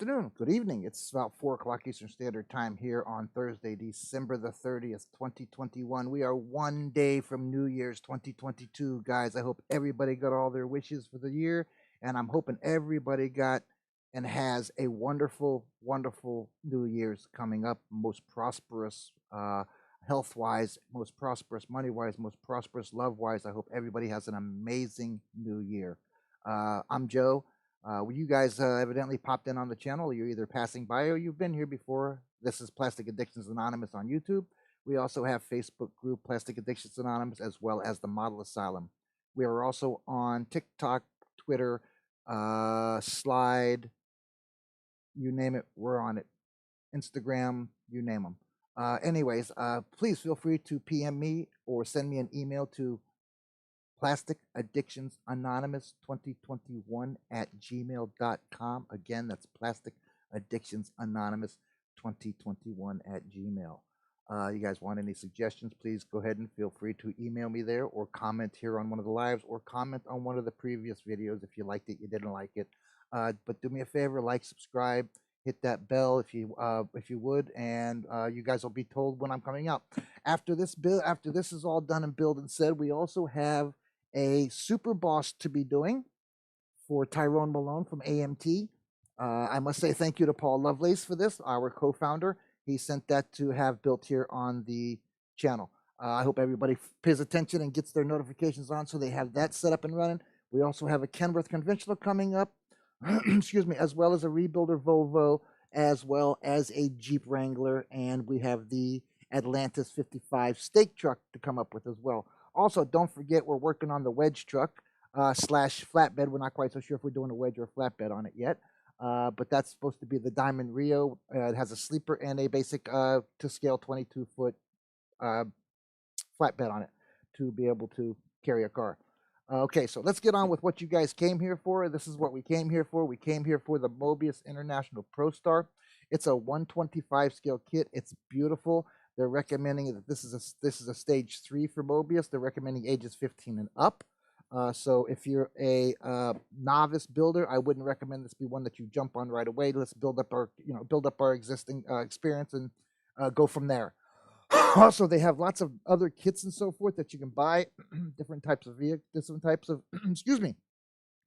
afternoon, good evening. It's about 4 o'clock Eastern Standard Time here on Thursday, December the 30th, 2021. We are one day from New Year's 2022, guys. I hope everybody got all their wishes for the year, and I'm hoping everybody got and has a wonderful, wonderful New Year's coming up. Most prosperous, health wise, most prosperous, money wise, most prosperous, love wise. I hope everybody has an amazing New Year. I'm Joe. Well, you guys evidently popped in on the channel. You're either passing by or you've been here before. This is Plastic Addictions Anonymous on YouTube. We also have Facebook group Plastic Addictions Anonymous, as well as the Model Asylum. We are also on TikTok, Twitter, Slide, you name it, we're on it. Instagram, you name them. Anyways, please feel free to PM me or send me an email to Plastic Addictions Anonymous 2021 at gmail.com. Again, that's Plastic Addictions Anonymous 2021 at gmail. You guys want any suggestions, please go ahead and feel free to email me there or comment here on one of the lives or comment on one of the previous videos if you liked it, you didn't like it. But do me a favor, like, subscribe, hit that bell if you would, and you guys will be told when I'm coming out. After this is all done and billed and said, we also have a super boss to be doing for Tyrone Malone from AMT. I must say thank you to Paul Lovelace for this, our co-founder. He sent that to have built here on the channel. I hope everybody pays attention and gets their notifications on so they have that set up and running. We also have a Kenworth Conventional coming up, excuse me, as well as a Rebuilder Volvo, as well as a Jeep Wrangler, and we have the Atlantis 55 stake truck to come up with as well. Also, don't forget we're working on the wedge truck slash flatbed. We're not quite so sure if we're doing a wedge or a flatbed on it yet, but that's supposed to be the Diamond Rio. It has a sleeper and a basic to scale 22-foot flatbed on it to be able to carry a car. Okay, so let's get on with what you guys came here for. This is what we came here for. We came here for the Mobius International Pro Star. It's a 125 scale kit. It's beautiful. They're recommending that this is a stage 3 for Mobius. They're recommending ages 15 and up. So if you're a novice builder, I wouldn't recommend this be one that you jump on right away. Let's build up our existing experience and go from there. Also, they have lots of other kits and so forth that you can buy, different types of vehicles, different types of excuse me,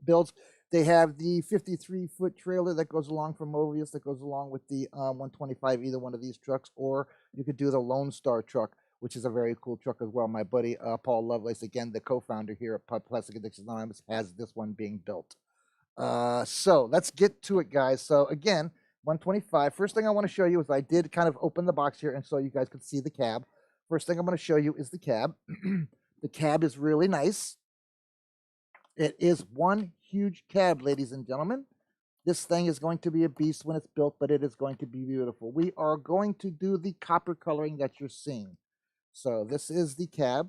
builds. They have the 53-foot trailer that goes along from Mobius, that goes along with the 125, either one of these trucks, or you could do the Lone Star truck, which is a very cool truck as well. My buddy Paul Lovelace, again, the co-founder here at Plastic Addictions Anonymous, has this one being built. So let's get to it, guys. So again, 125. First thing I want to show you is I did kind of open the box here, and so you guys could see the cab. First thing I'm going to show you is the cab. The cab is really nice. It is one huge cab, ladies and gentlemen. This thing is going to be a beast when it's built, but it is going to be beautiful. We are going to do the copper coloring that you're seeing. So this is the cab.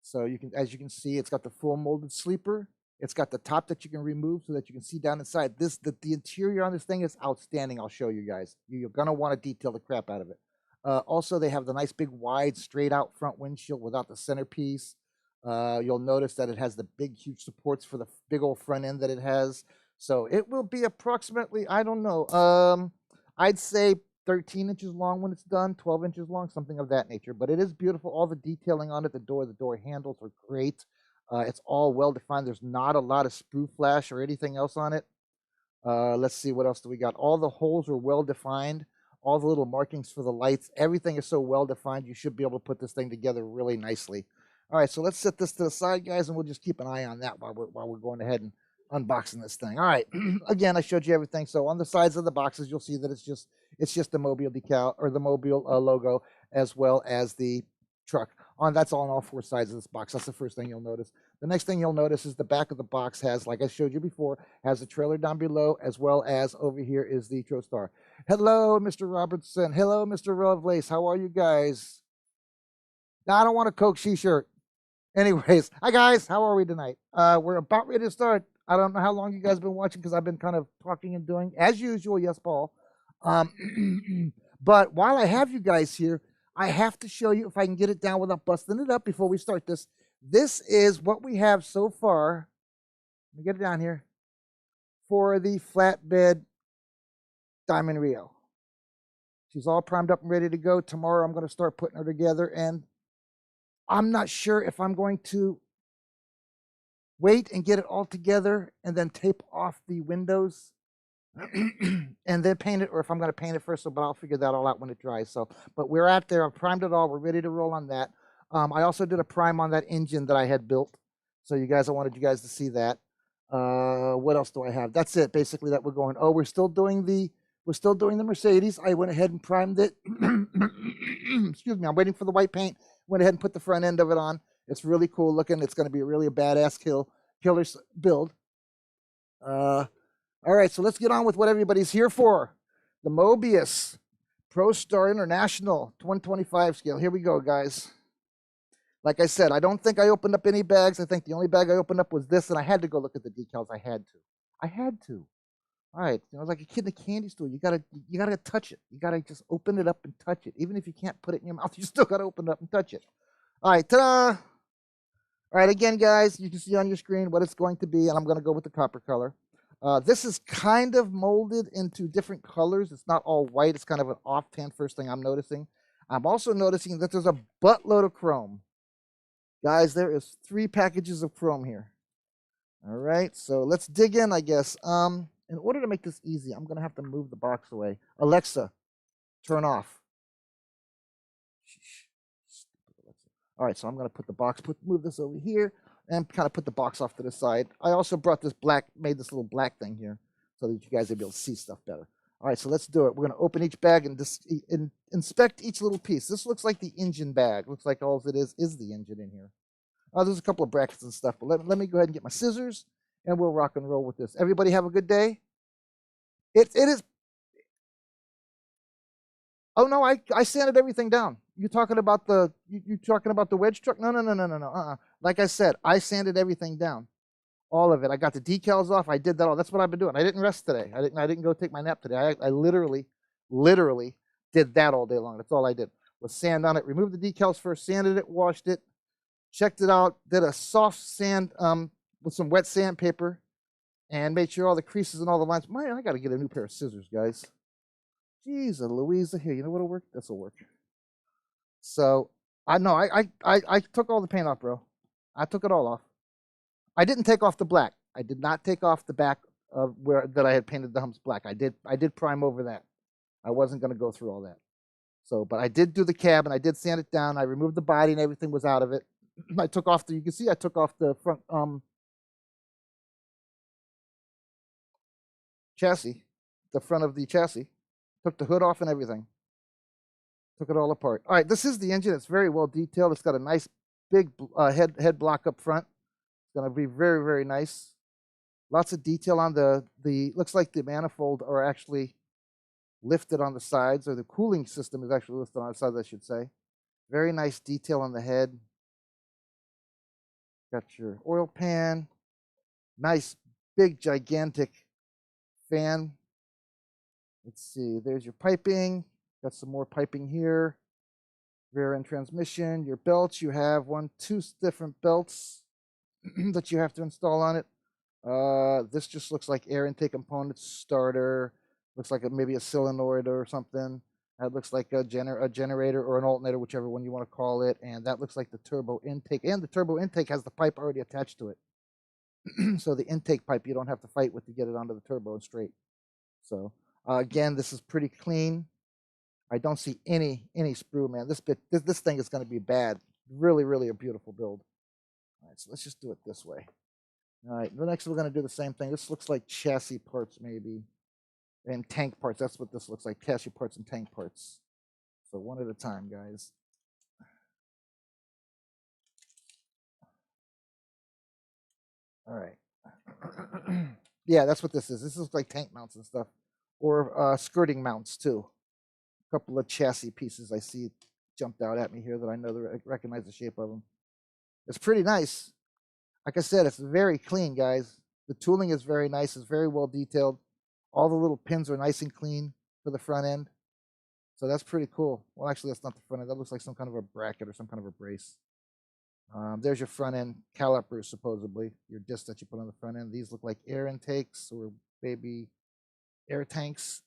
So you can, as you can see, it's got the full molded sleeper. It's got the top that you can remove so that you can see down inside. The interior on this thing is outstanding. I'll show you guys. You're going to want to detail the crap out of it. Also, they have the nice big wide straight out front windshield without the centerpiece. You'll notice that it has the big, huge supports for the big old front end that it has. So it will be approximately, I don't know, I'd say 13 inches long when it's done, 12 inches long, something of that nature. But it is beautiful. All the detailing on it, the door handles are great. It's all well defined. There's not a lot of sprue flash or anything else on it. Let's see, what else do we got? All the holes are well defined. All the little markings for the lights, everything is so well defined. You should be able to put this thing together really nicely. All right, so let's set this to the side, guys, and we'll just keep an eye on that while we're going ahead and unboxing this thing. All right, again, I showed you everything. So on the sides of the boxes, you'll see that it's just the Mobile decal or the Mobile logo, as well as the truck. That's on all 4 sides of this box. That's the first thing you'll notice. The next thing you'll notice is the back of the box has, like I showed you before, has a trailer down below, as well as over here is the TroStar. Hello, Mr. Robertson. Hello, Mr. Lovelace. How are you guys? Now, I don't want a Coke T-shirt. Anyways, hi guys, how are we tonight? We're about ready to start. I don't know how long you guys have been watching because I've been kind of talking and doing as usual. Yes, Paul. But while I have you guys here, I have to show you, if I can get it down without busting it up before we start this. This is what we have so far. Let me get it down here. for the flatbed Diamond Rio. She's all primed up and ready to go. Tomorrow I'm going to start putting her together, and I'm not sure if I'm going to wait and get it all together and then tape off the windows and then paint it, or if I'm going to paint it first, but I'll figure that all out when it dries. So, but we're out there. I've primed it all. We're ready to roll on that. I also did a prime on that engine that I had built. So I wanted you guys to see that. What else do I have? That's it, basically, that we're going. Oh, we're still doing the Mercedes. I went ahead and primed it. Excuse me. I'm waiting for the white paint. Went ahead and put the front end of it on. It's really cool looking. It's going to be really a badass killer build. All right, so let's get on with what everybody's here for. The Mobius Pro Star International 125 scale. Here we go, guys. Like I said, I don't think I opened up any bags. I think the only bag I opened up was this, and I had to go look at the decals. I had to. All right, like a kid in a candy store. You gotta touch it. You gotta just open it up and touch it. Even if you can't put it in your mouth, you still gotta open it up and touch it. All right, ta-da! All right, again, guys, you can see on your screen what it's going to be, and I'm going to go with the copper color. This is kind of molded into different colors. It's not all white. It's kind of an off-tan, first thing I'm noticing. I'm also noticing that there's a buttload of chrome. Guys, there is 3 packages of chrome here. All right, so let's dig in, I guess. In order to make this easy, I'm going to have to move the box away. Alexa, turn off. All right, so I'm going to put the box, move this over here, and kind of put the box off to the side. I also brought this made this little black thing here so that you guys will be able to see stuff better. All right, so let's do it. We're going to open each bag and inspect each little piece. This looks like the engine bag. Looks like all it is the engine in here. There's a couple of brackets and stuff, but let me go ahead and get my scissors, and we'll rock and roll with this. Everybody have a good day. It is. Oh no, I sanded everything down. You talking about the wedge truck? No. Like I said, I sanded everything down, all of it. I got the decals off. I did that all. That's what I've been doing. I didn't rest today. I didn't go take my nap today. I literally did that all day long. That's all I did was sand on it. Removed the decals first, sanded it, washed it, checked it out, did a soft sand with some wet sandpaper, and made sure all the creases and all the lines. I got to get a new pair of scissors, guys. Jeez, Louisa, here. You know what'll work? This will work. So I took all the paint off, bro. I took it all off. I didn't take off the black. I did not take off the back of that I had painted the humps black. I did prime over that. I wasn't going to go through all that. So, but I did do the cab and I did sand it down. I removed the body and everything was out of it. I took off you can see I took off the front chassis, the front of the chassis. Took the hood off and everything. Took it all apart. All right, this is the engine. It's very well detailed. It's got a nice big head block up front. It's going to be very, very nice. Lots of detail on the looks like the manifold are actually lifted on the sides, or the cooling system is actually lifted on the sides, I should say. Very nice detail on the head. Got your oil pan. Nice, big, gigantic fan. Let's see, there's your piping. Got some more piping here. Rear end transmission. Your belts, you have 2 different belts that you have to install on it. This just looks like air intake components, starter. Looks like maybe a solenoid or something. That looks like a generator or an alternator, whichever one you want to call it. And that looks like the turbo intake. And the turbo intake has the pipe already attached to it. So the intake pipe you don't have to fight with to get it onto the turbo and straight. So again, this is pretty clean. I don't see any sprue, man. This thing is going to be bad. Really, really a beautiful build. All right, so let's just do it this way. All right, the next we're going to do the same thing. This looks like chassis parts maybe, and tank parts. That's what this looks like, chassis parts and tank parts. So one at a time, guys. All right. Yeah, that's what this is. This looks like tank mounts and stuff, or skirting mounts too. A couple of chassis pieces I see jumped out at me here that I know I recognize the shape of them. It's pretty nice. Like I said, it's very clean, guys. The tooling is very nice. It's very well detailed. All the little pins are nice and clean for the front end. So that's pretty cool. Well, actually, that's not the front end. That looks like some kind of a bracket or some kind of a brace. There's your front end calipers, supposedly, your discs that you put on the front end. These look like air intakes or baby air tanks.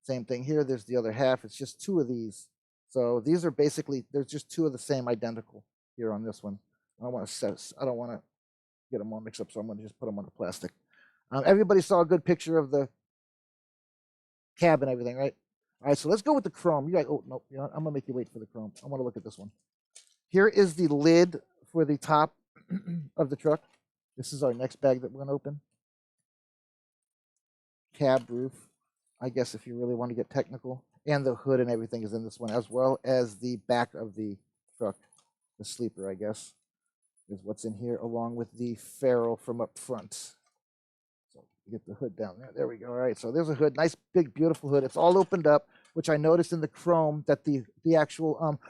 Same thing here. There's the other half. It's just two of these. So these are basically, there's just two of the same identical here on this one. I don't want to get them all mixed up, so I'm going to just put them on the plastic. Everybody saw a good picture of the cab and everything, right? All right, so let's go with the chrome. You guys, oh, no, you know, I'm going to make you wait for the chrome. I want to look at this one. Here is the lid for the top of the truck. This is our next bag that we're going to open. Cab roof, I guess if you really want to get technical. And the hood and everything is in this one, as well as the back of the truck. The sleeper, I guess, is what's in here, along with the ferrule from up front. So get the hood down there. There we go. All right, so there's a hood. Nice, big, beautiful hood. It's all opened up, which I noticed in the chrome that the actual,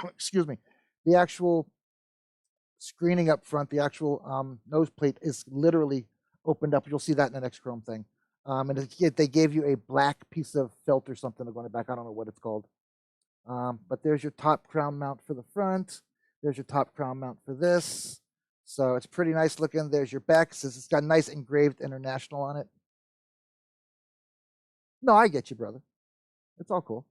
excuse me, the actual screening up front, the actual nose plate is literally opened up. You'll see that in the next chrome thing. And they gave you a black piece of felt or something to go in the back. I don't know what it's called. But there's your top crown mount for the front. There's your top crown mount for this. So it's pretty nice looking. There's your back. It's got nice engraved international on it. No, I get you, brother. It's all cool.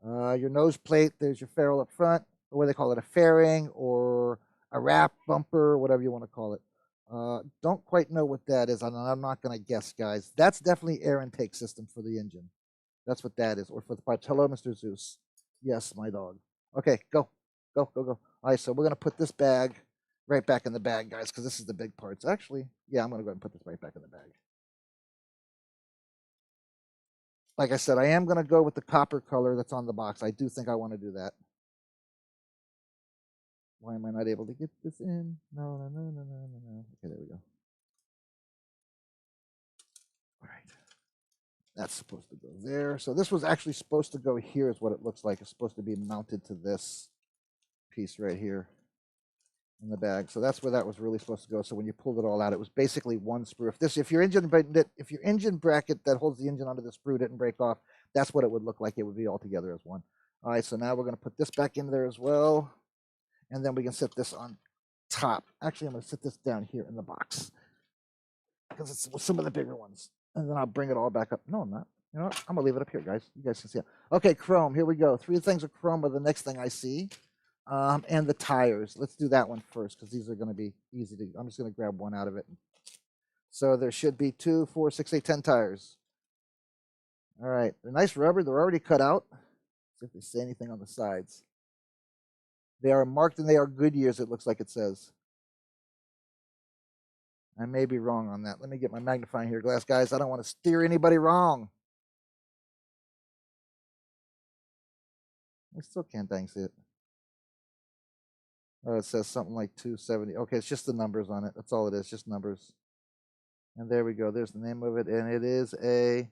Your nose plate. There's your ferrule up front. Or what they call it, a fairing or a wrap bumper, whatever you want to call it. Don't quite know what that is. I'm not going to guess, guys. That's definitely air intake system for the engine. That's what that is. Or for the parts. Hello, Mr. Zeus. Yes, my dog. Okay, go. Go, go, go. All right, so we're going to put this bag right back in the bag, guys, because this is the big parts. Actually, yeah, I'm going to go ahead and put this right back in the bag. Like I said, I am going to go with the copper color that's on the box. I do think I want to do that. Why am I not able to get this in? No, no, no, no, no, no, no. Okay, there we go. All right. That's supposed to go there. So this was actually supposed to go here is what it looks like. It's supposed to be mounted to this piece right here in the bag. So that's where that was really supposed to go. So when you pulled it all out, it was basically one sprue. If your engine bracket that holds the engine onto the sprue didn't break off, that's what it would look like. It would be all together as one. All right, so now we're going to put this back in there as well. And then we can set this on top. Actually, I'm going to set this down here in the box because it's some of the bigger ones. And then I'll bring it all back up. No, I'm not. You know what? I'm going to leave it up here, guys. You guys can see it. Okay, chrome. Here we go. 3 things of chrome are the next thing I see. And the tires. Let's do that one first because these are going to be easy to. I'm just going to grab one out of it. So there should be 2, 4, 6, 8, 10 tires. All right. They're nice rubber. They're already cut out. Let's see if they say anything on the sides. They are marked and they are Goodyears, it looks like it says. I may be wrong on that. Let me get my magnifying here glass, guys. I don't want to steer anybody wrong. I still can't dang see it. Oh, it says something like 270. Okay, it's just the numbers on it. That's all it is, just numbers. And there we go. There's the name of it. And it is a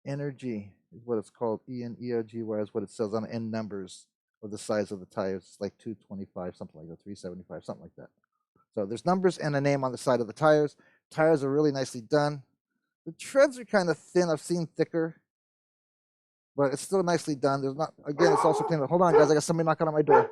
Energy is what it's called. ENERGY is what it says on the end numbers of the size of the tires. It's like 225, something like that, 375, something like that. So there's numbers and a name on the side of the tires. Tires are really nicely done. The treads are kind of thin. I've seen thicker, but it's still nicely done. There's not, again, it's also clean. Hold on, guys. I got somebody knocking on my door.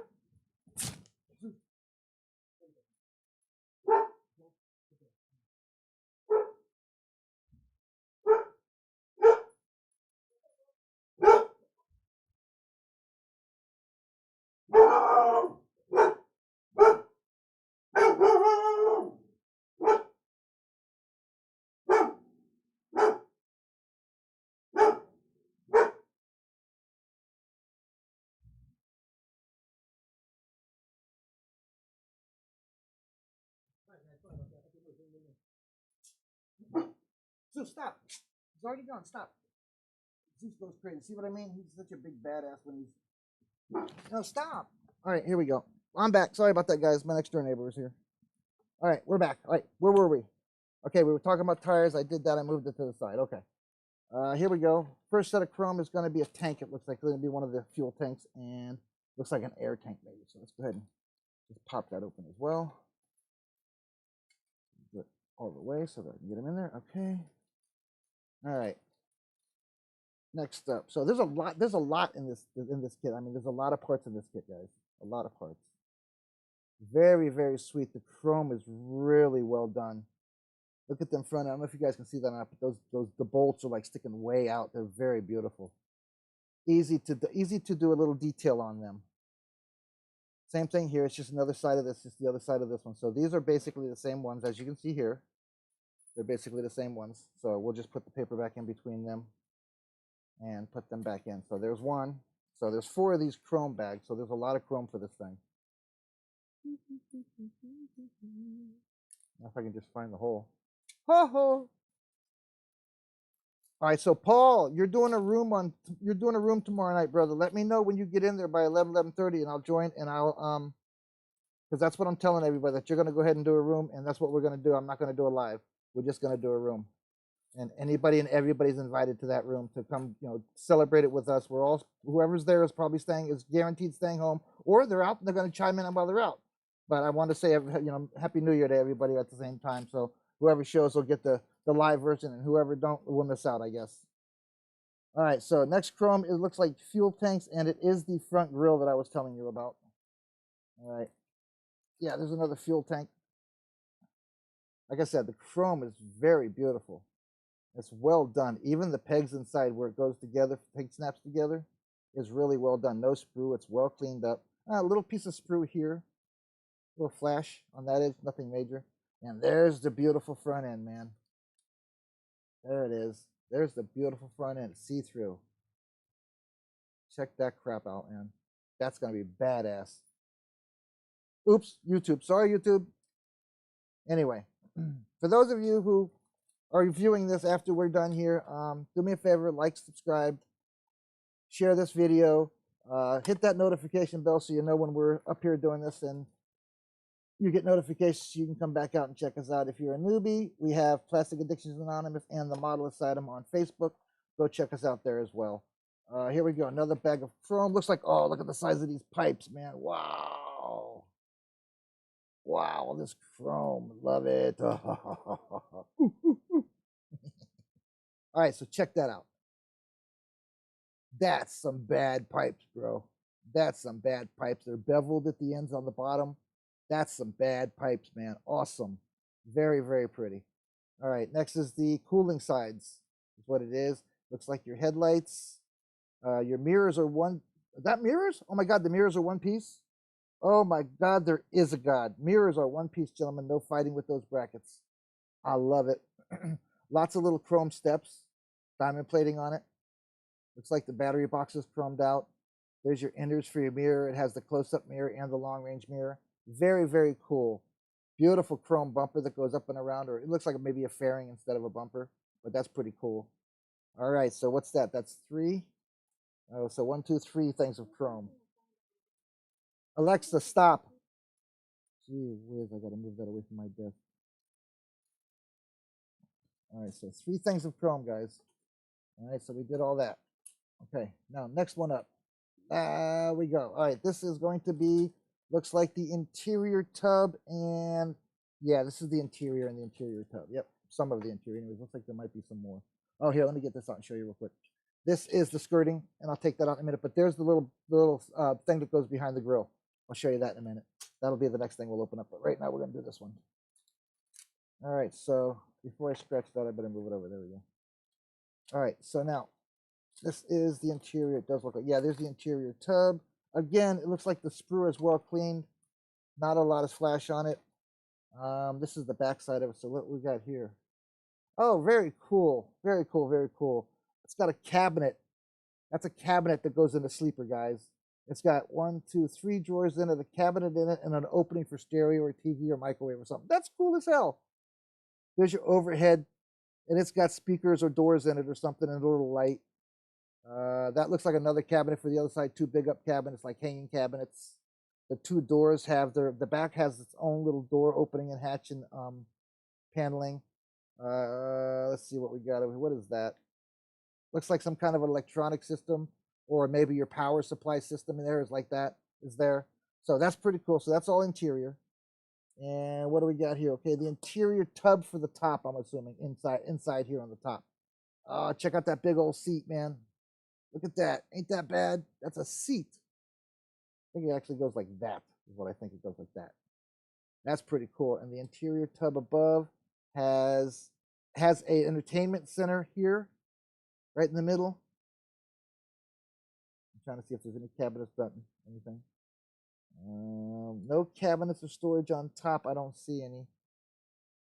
Zeus, stop. He's already gone. Stop. Zeus goes crazy. See what I mean? He's such a big badass when he's... No, stop. All right, here we go. I'm back. Sorry about that, guys. My next door neighbor was here. All right, we're back. All right, where were we? Okay, we were talking about tires. I did that. I moved it to the side. Okay. Here we go. First set of chrome is going to be a tank. It looks like it's going to be one of the fuel tanks and looks like an air tank maybe. So let's go ahead and just pop that open as well. Do it all the way so that I can get them in there. Okay. All right. Next up. So there's a lot in this kit. I mean, there's a lot of parts in this kit, guys. A lot of parts. Very, very sweet. The chrome is really well done. Look at them front. I don't know if you guys can see that or not, but the bolts are like sticking way out. They're very beautiful. Easy to do a little detail on them. Same thing here. It's just another side of this. It's the other side of this one. So these are basically the same ones as you can see here. They're basically the same ones. So we'll just put the paper back in between them and put them back in. So there's one. So there's 4 of these chrome bags. So there's a lot of chrome for this thing. Now if I can just find the hole. Ho ho! All right, so Paul, you're doing a room tomorrow night, brother. Let me know when you get in there by 11:30, and I'll join, and I'll because that's what I'm telling everybody, that you're gonna go ahead and do a room, and that's what we're gonna do. I'm not gonna do a live. We're just gonna do a room, and anybody and everybody's invited to that room to come, celebrate it with us. We're all, whoever's there is probably is guaranteed staying home, or they're out and they're gonna chime in while they're out. But I want to say, Happy New Year to everybody at the same time. So whoever shows will get the live version, and whoever don't will miss out, I guess. All right, so next chrome, it looks like fuel tanks, and it is the front grille that I was telling you about. All right. Yeah, there's another fuel tank. Like I said, the chrome is very beautiful. It's well done. Even the pegs inside where it goes together, peg snaps together, is really well done. No sprue. It's well cleaned up. A little piece of sprue here. A little flash on that edge, nothing major. And there's the beautiful front end, man. There it is. There's the beautiful front end, see-through. Check that crap out, man. That's going to be badass. Oops, YouTube. Sorry, YouTube. Anyway, for those of you who are viewing this after we're done here, do me a favor, like, subscribe, share this video, hit that notification bell so you know when we're up here doing this, and you get notifications so you can come back out and check us out. If you're a newbie, we have Plastic Addictions Anonymous and the Model Asylum on Facebook. Go check us out there as well. Here we go, another bag of chrome. Looks like, oh, look at the size of these pipes, man. Wow. Wow, this chrome. Love it. All right, so check that out. That's some bad pipes, bro. That's some bad pipes. They're beveled at the ends on the bottom. That's some bad pipes, man. Awesome. Very, very pretty. All right, next is the cooling sides. Is what it is. Looks like your headlights. Your mirrors are one. That mirrors? Oh my God, the mirrors are one piece. Oh my God, there is a God. Mirrors are one piece, gentlemen. No fighting with those brackets. I love it. Lots of little chrome steps. Diamond plating on it. Looks like the battery box is chromed out. There's your inners for your mirror. It has the close-up mirror and the long-range mirror. Very, very cool. Beautiful chrome bumper that goes up and around, or it looks like maybe a fairing instead of a bumper, but that's pretty cool. All right, so what's that? That's 3. Oh, so 1, 2, 3 things of chrome. Alexa, stop. Gee whiz, I gotta move that away from my desk. All right, so 3 things of chrome, guys. All right, so we did all that. Okay, now next one up. There we go. All right, this is going to be, looks like the interior tub, and yeah, this is the interior and the interior tub. Yep, some of the interior. Anyways, looks like there might be some more. Oh, here, let me get this out and show you real quick. This is the skirting, and I'll take that out in a minute, but there's the little thing that goes behind the grill. I'll show you that in a minute. That'll be the next thing we'll open up, but right now we're going to do this one. All right, so before I scratch that, I better move it over. There we go. All right, so now this is the interior. It does look like, yeah, there's the interior tub. Again, it looks like the sprue is well cleaned. Not a lot of splash on it. This is the back side of it. So what we got here? Oh, very cool. Very cool. Very cool. It's got a cabinet. That's a cabinet that goes in the sleeper, guys. It's got 1, 2, 3 drawers in it, a cabinet in it, and an opening for stereo or TV or microwave or something. That's cool as hell. There's your overhead, and it's got speakers or doors in it or something, and a little light. That looks like another cabinet for the other side, 2 big up cabinets, like hanging cabinets. The 2 doors have the back has its own little door opening and hatch and paneling. Let's see what we got over here. What is that? Looks like some kind of electronic system, or maybe your power supply system in there is like that, is there. So that's pretty cool. So that's all interior. And what do we got here? Okay, the interior tub for the top, I'm assuming, inside here on the top. Check out that big old seat, man. Look at that. Ain't that bad? That's a seat. I think it actually goes like that, is what I think. It goes like that. That's pretty cool. And the interior tub above has a entertainment center here, right in the middle. I'm trying to see if there's any cabinets button, anything. No cabinets or storage on top. I don't see any.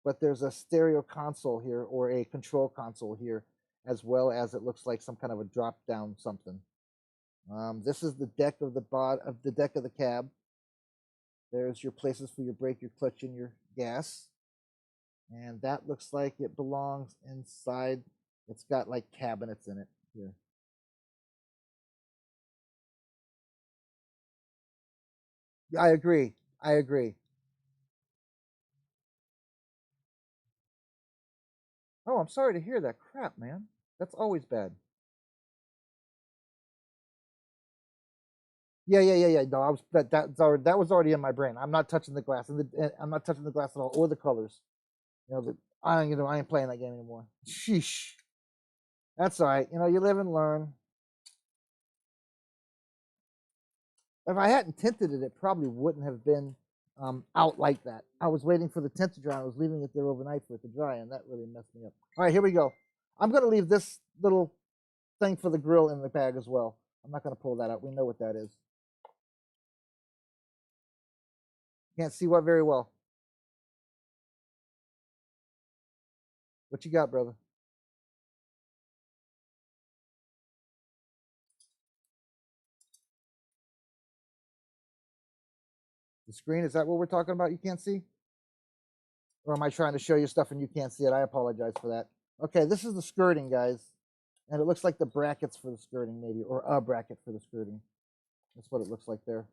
But there's a stereo console here, or a control console here, as well as it looks like some kind of a drop down something. This is the deck of the deck of the cab. There's your places for your brake, your clutch, and your gas. And that looks like it belongs inside. It's got like cabinets in it here. Yeah, I agree. I agree. Oh, I'm sorry to hear that crap, man. That's always bad. Yeah. No, I was that was already in my brain. I'm not touching the glass, and I'm not touching the glass at all, or the colors. I ain't playing that game anymore. Sheesh. That's all right. You live and learn. If I hadn't tinted it, it probably wouldn't have been out like that. I was waiting for the tint to dry. I was leaving it there overnight for it to dry, and that really messed me up. All right, here we go. I'm going to leave this little thing for the grill in the bag as well. I'm not going to pull that out. We know what that is. Can't see what very well. What you got, brother? The screen, is that what we're talking about? You can't see? Or am I trying to show you stuff and you can't see it? I apologize for that. Okay, this is the skirting, guys. And it looks like the brackets for the skirting, maybe, or a bracket for the skirting. That's what it looks like there.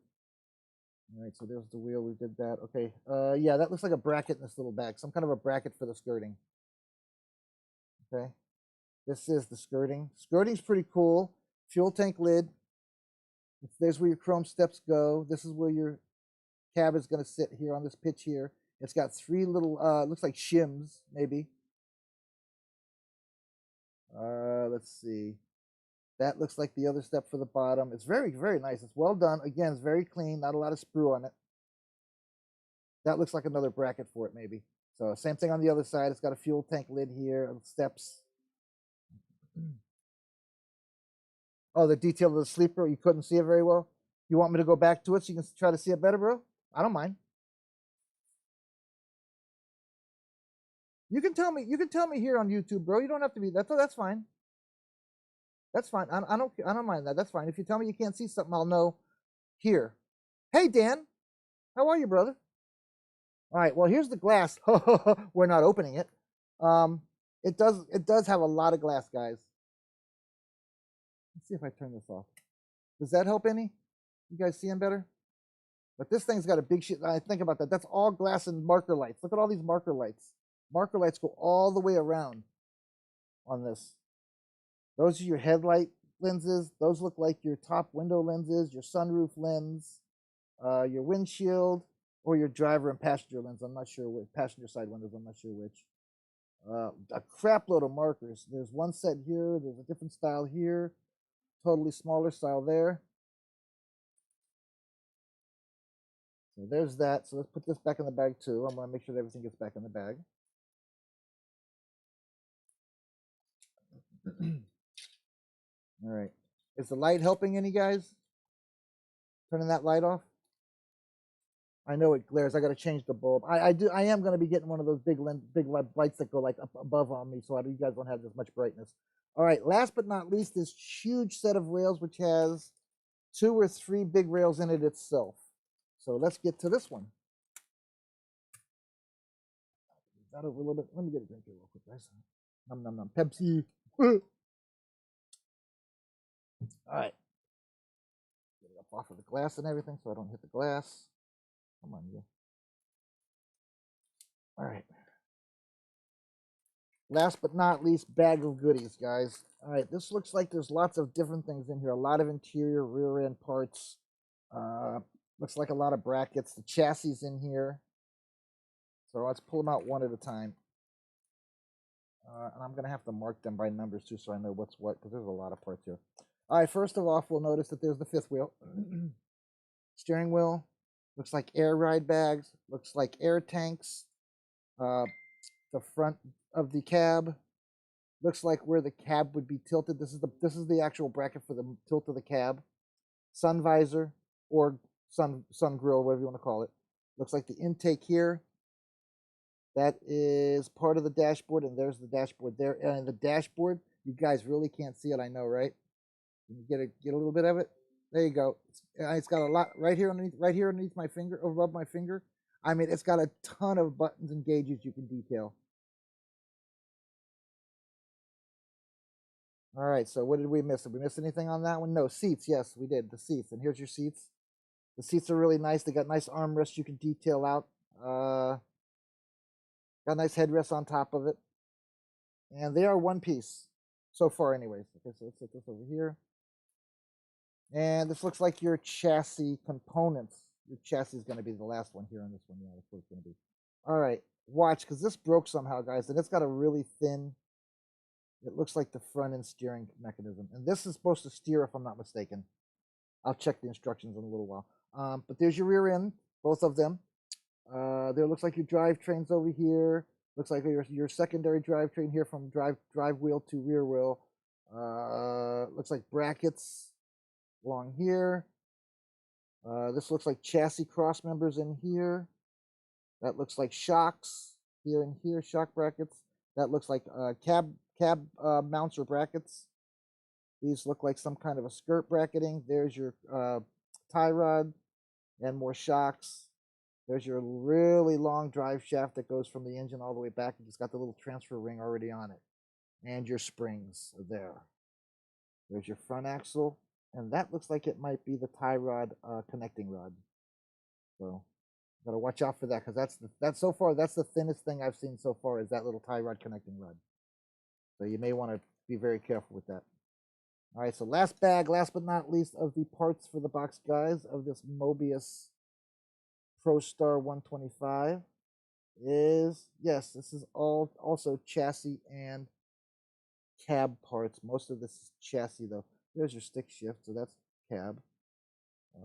All right, so there's the wheel. We did that. Okay. Yeah, that looks like a bracket in this little bag. Some kind of a bracket for the skirting. Okay. This is the skirting. Skirting's pretty cool. Fuel tank lid. There's where your chrome steps go. This is where your cab is going to sit here on this pitch here. It's got three little, looks like shims, maybe. Let's see. That looks like the other step for the bottom. It's very, very nice. It's well done. Again, it's very clean. Not a lot of sprue on it. That looks like another bracket for it, maybe. So same thing on the other side. It's got a fuel tank lid here, steps. Oh, the detail of the sleeper. You couldn't see it very well. You want me to go back to it so you can try to see it better, bro? I don't mind. You can tell me. You can tell me here on YouTube, bro. You don't have to be. That's fine. That's fine. I don't mind that. That's fine. If you tell me you can't see something, I'll know here. Hey, Dan. How are you, brother? All right. Well, here's the glass. We're not opening it. It does have a lot of glass, guys. Let's see if I turn this off. Does that help any? You guys seeing better? But this thing's got a big shit. I think about that. That's all glass and marker lights. Look at all these marker lights. Marker lights go all the way around on this. Those are your headlight lenses. Those look like your top window lenses, your sunroof lens, your windshield, or your driver and passenger lens. I'm not sure which. Passenger side windows, I'm not sure which. A crap load of markers. There's one set here. There's a different style here. Totally smaller style there. So there's that. So let's put this back in the bag too. I'm going to make sure that everything gets back in the bag. All right. Is the light helping any, guys? Turning that light off? I know it glares. I got to change the bulb. I am going to be getting one of those big lights that go like up above on me, so you guys don't have as much brightness. All right. Last but not least, this huge set of rails, which has 2 or 3 big rails in it itself. So let's get to this one. That over a little bit. Let me get a drink here real quick, guys. Nom nom nom. Pepsi. All right. Get it up off of the glass and everything so I don't hit the glass. Come on, you. All right. Last but not least, bag of goodies, guys. All right, this looks like there's lots of different things in here. A lot of interior rear end parts. Looks like a lot of brackets. The chassis in here. So let's pull them out one at a time. And I'm going to have to mark them by numbers too so I know what's what, because there's a lot of parts here. All right, first of all, we'll notice that there's the 5th wheel. Steering wheel. Looks like air ride bags. Looks like air tanks. The front of the cab. Looks like where the cab would be tilted. This is the actual bracket for the tilt of the cab. Sun visor or sun grill, whatever you want to call it. Looks like the intake here. That is part of the dashboard, and there's the dashboard there. And the dashboard, you guys really can't see it, I know, right? Can you get a little bit of it? There you go. It's got a lot right here underneath my finger, above my finger. I mean, it's got a ton of buttons and gauges you can detail. All right, so what did we miss? Did we miss anything on that one? No, seats. Yes, we did. The seats. And here's your seats. The seats are really nice. They got nice armrests you can detail out. Got a nice headrest on top of it. And they are one piece so far anyways. Okay, so let's set this over here. And this looks like your chassis components. Your chassis is going to be the last one here on this one. Yeah, that's what it's going to be. All right, watch, because this broke somehow, guys. And it's got a really thin, it looks like the front end steering mechanism. And this is supposed to steer, if I'm not mistaken. I'll check the instructions in a little while. But there's your rear end, both of them. There looks like your drivetrain's over here. Looks like your secondary drivetrain here from drive wheel to rear wheel. Looks like brackets along here. This looks like chassis cross members in here. That looks like shocks here and here, shock brackets. That looks like cab mounts or brackets. These look like some kind of a skirt bracketing. There's your tie rod and more shocks. There's your really long drive shaft that goes from the engine all the way back. It's got the little transfer ring already on it. And your springs are there. There's your front axle. And that looks like it might be the tie rod connecting rod. So gotta watch out for that, because that's so far, that's the thinnest thing I've seen so far, is that little tie rod connecting rod. So you may want to be very careful with that. All right, so last bag, last but not least, of the parts for the box, guys, of this Mobius ProStar 125 is, yes, this is all also chassis and cab parts. Most of this is chassis, though. There's your stick shift, so that's cab.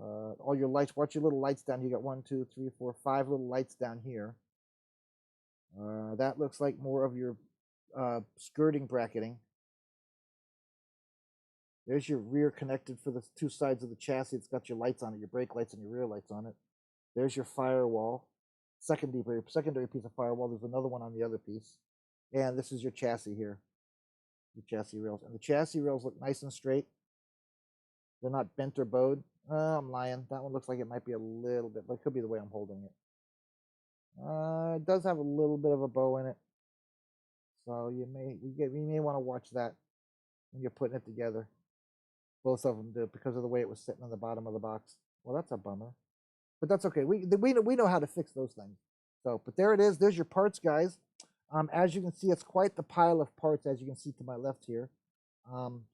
All your lights, watch your little lights down. You got 1, 2, 3, 4, 5 little lights down here. That looks like more of your skirting bracketing. There's your rear connected for the two sides of the chassis. It's got your lights on it, your brake lights and your rear lights on it. There's your firewall, secondary piece of firewall. There's another one on the other piece. And this is your chassis here, your chassis rails. And the chassis rails look nice and straight. They're not bent or bowed. I'm lying. That one looks like it might be a little bit, but it could be the way I'm holding it. It does have a little bit of a bow in it. So you may want to watch that when you're putting it together. Both of them do, because of the way it was sitting on the bottom of the box. Well, that's a bummer. But that's okay. We know how to fix those things. So, but there it is. There's your parts, guys. As you can see, it's quite the pile of parts, as you can see to my left here.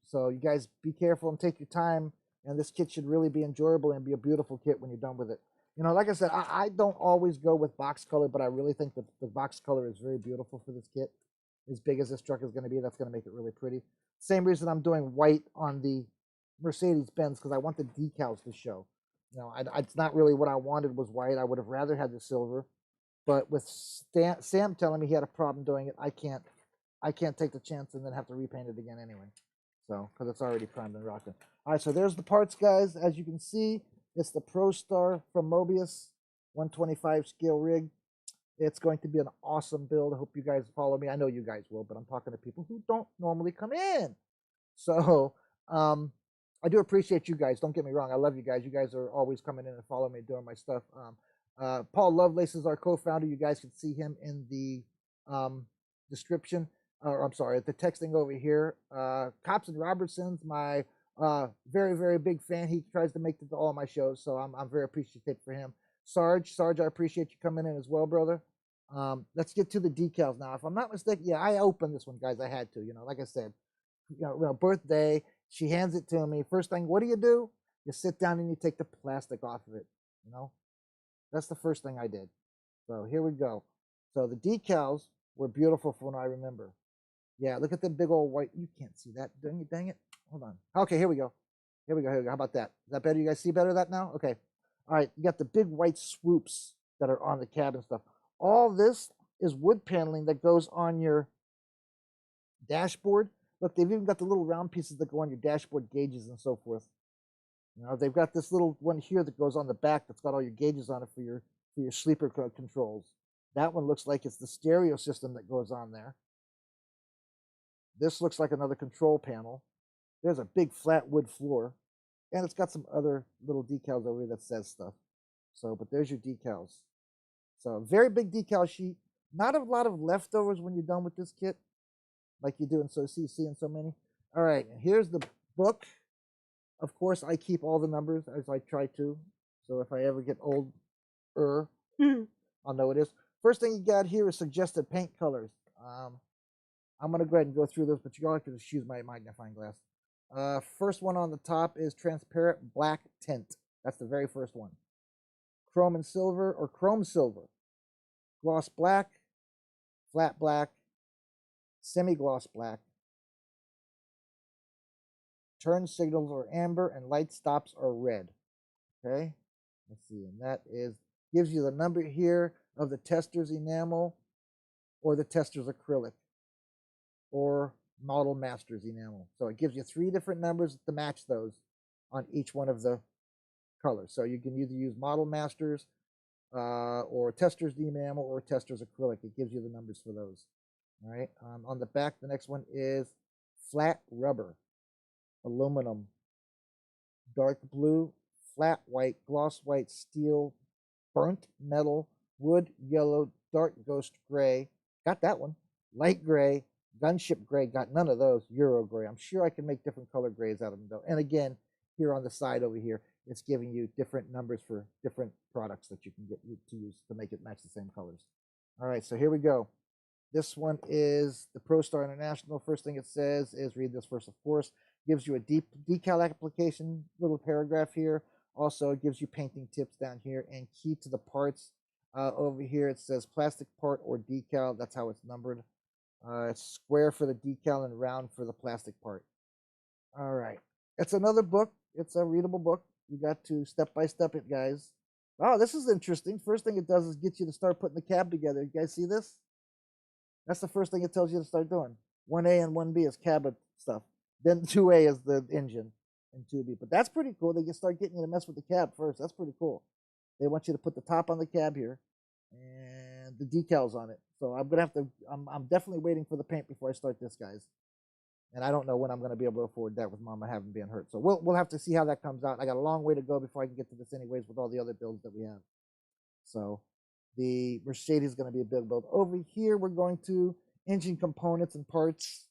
So you guys be careful and take your time. And this kit should really be enjoyable and be a beautiful kit when you're done with it. You know, like I said, I don't always go with box color, but I really think that the box color is very beautiful for this kit. As big as this truck is going to be, that's going to make it really pretty. Same reason I'm doing white on the Mercedes-Benz, because I want the decals to show. You know, it's not really what I wanted was white. I would have rather had the silver. But with Sam telling me he had a problem doing it, I can't take the chance and then have to repaint it again anyway. So, because it's already primed and rocking. All right, so there's the parts, guys. As you can see, it's the ProStar from Mobius 125 scale rig. It's going to be an awesome build. I hope you guys follow me. I know you guys will, but I'm talking to people who don't normally come in. So, I do appreciate you guys. Don't get me wrong. I love you guys. You guys are always coming in and following me doing my stuff. Paul Lovelace is our co-founder. You guys can see him in the description. I'm sorry, the texting over here. Cops and Robertson's my very, very big fan. He tries to make it to all my shows, so I'm very appreciative for him. Sarge, I appreciate you coming in as well, brother. Let's get to the decals now. If I'm not mistaken, yeah, I opened this one, guys. I had to, like I said, birthday. She hands it to me. First thing, what do? You sit down and you take the plastic off of it. That's the first thing I did. So here we go. So the decals were beautiful from what I remember. Yeah, look at the big old white. You can't see that. Dang it. Hold on. Okay, here we go. How about that? Is that better? You guys see better that now? Okay. All right, you got the big white swoops that are on the cab and stuff. All this is wood paneling that goes on your dashboard. Look, they've even got the little round pieces that go on your dashboard gauges and so forth. You know, they've got this little one here that goes on the back that's got all your gauges on it for your sleeper controls. That one looks like it's the stereo system that goes on there. This looks like another control panel. There's a big flat wood floor, and it's got some other little decals over here that says stuff. So, but there's your decals. So, very big decal sheet. Not a lot of leftovers when you're done with this kit, like you do in CC and so many. All right, and here's the book. Of course, I keep all the numbers as I try to. So if I ever get older, I'll know it is. First thing you got here is suggested paint colors. I'm going to go ahead and go through those, but you all have to just use my magnifying glass. First one on the top is transparent black tint. That's the very first one. Chrome and silver or chrome silver. Gloss black, flat black, semi-gloss black. Turn signals are amber and light stops are red. Okay, let's see, and that gives you the number here of the tester's enamel or the tester's acrylic or model master's enamel. So it gives you 3 different numbers to match those on each one of the colors. So you can either use model masters or tester's enamel or tester's acrylic. It gives you the numbers for those. All right, on the back, the next one is flat rubber, aluminum, dark blue, flat white, gloss white, steel, burnt metal, wood yellow, dark ghost gray. Got that one. Light gray, gunship gray. Got none of those. Euro gray. I'm sure I can make different color grays out of them though. And again, here on the side over here, it's giving you different numbers for different products that you can get to use to make it match the same colors. All right, so here we go. This one is the ProStar International. First thing it says is, read this first, of course. Gives you a decal application, little paragraph here. Also, it gives you painting tips down here and key to the parts. Over here, it says plastic part or decal. That's how it's numbered. It's square for the decal and round for the plastic part. All right. It's another book. It's a readable book. You got to step by step it, guys. Oh, this is interesting. First thing it does is get you to start putting the cab together. You guys see this? That's the first thing it tells you to start doing. 1A and 1B is cab stuff. Then 2A is the engine and 2B. But that's pretty cool. They can start getting you to mess with the cab first. That's pretty cool. They want you to put the top on the cab here and the decals on it. So I'm gonna have to. I'm definitely waiting for the paint before I start this, guys. And I don't know when I'm gonna be able to afford that with Mama having been hurt. So we'll have to see how that comes out. I got a long way to go before I can get to this, anyways, with all the other builds that we have. So the Mercedes is going to be a big build. Over here, we're going to engine components and parts.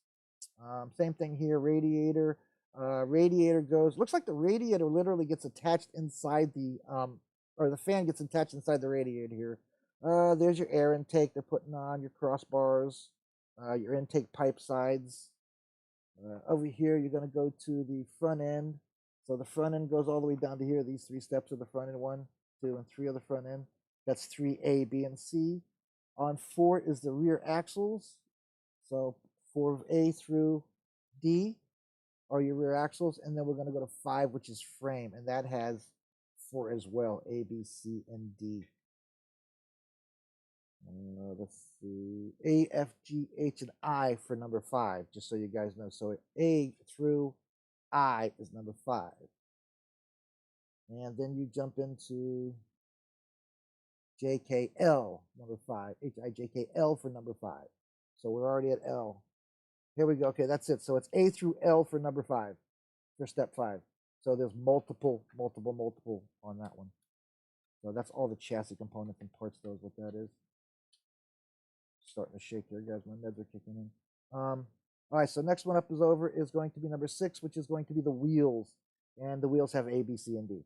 Same thing here, radiator. Radiator looks like the radiator literally gets attached inside or the fan gets attached inside the radiator here. There's your air intake they're putting on, your crossbars, your intake pipe sides. Over here, you're going to go to the front end. So the front end goes all the way down to here. These 3 steps are the front end, 1, 2, and 3 of the front end. That's 3A, B, and C. On 4 is the rear axles. So 4A through D are your rear axles. And then we're going to go to 5, which is frame. And that has 4 as well, A, B, C, and D. Let's see, A, F, G, H, and I for number 5, just so you guys know. So A through I is number 5. And then you jump into JKL, number 5. HIJKL for number 5. So we're already at L. Here we go. Okay, that's it. So it's A through L for number 5, for step 5. So there's multiple on that one. So that's all the chassis components and parts, those what that is. Starting to shake here, guys. My meds are kicking in. All right, so next one up is going to be number 6, which is going to be the wheels. And the wheels have A, B, C, and D.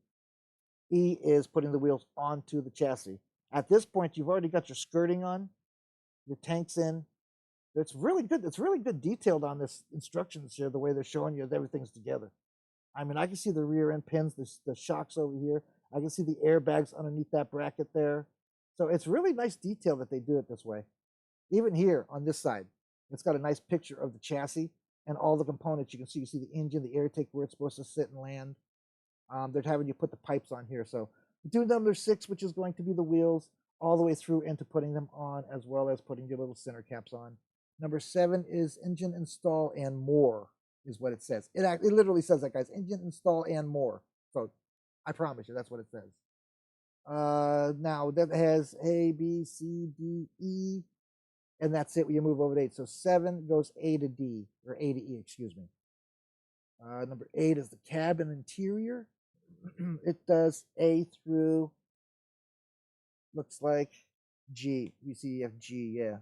E is putting the wheels onto the chassis. At this point, you've already got your skirting on, your tanks in. It's really good. It's really good detailed on this instructions here, the way they're showing you that everything's together. I mean, I can see the rear end pins, the shocks over here. I can see the airbags underneath that bracket there. So it's really nice detail that they do it this way. Even here on this side, it's got a nice picture of the chassis and all the components. You see the engine, the air tank, where it's supposed to sit and land. They're having you put the pipes on here. So Do number 6, which is going to be the wheels, all the way through into putting them on, as well as putting your little center caps on. Number 7 is engine install and more, is what it says. It literally says that, guys. Engine install and more. So I promise you, that's what it says. Now that has A, B, C, D, E, and that's it when you move over to 8. So 7 goes A to D, or A to E, excuse me. Number 8 is the cabin interior. It does A through, looks like G. We see F, G, yeah.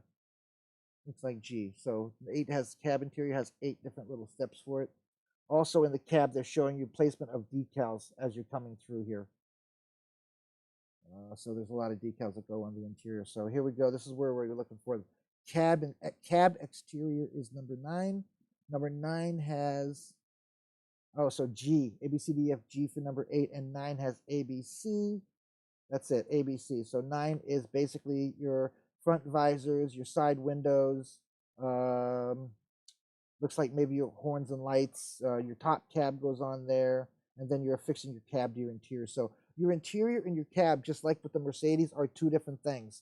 Looks like G. So 8 has cab interior, has 8 different little steps for it. Also in the cab, they're showing you placement of decals as you're coming through here. So there's a lot of decals that go on the interior. So here we go. This is where we're looking for. Cab exterior is number 9. Number 9 has, so G, A, B, C, D, F, G for number 8, and 9 has A, B, C. That's it, A, B, C. So 9 is basically your front visors, your side windows, looks like maybe your horns and lights, your top cab goes on there, and then you're affixing your cab to your interior. So your interior and your cab, just like with the Mercedes, are two different things.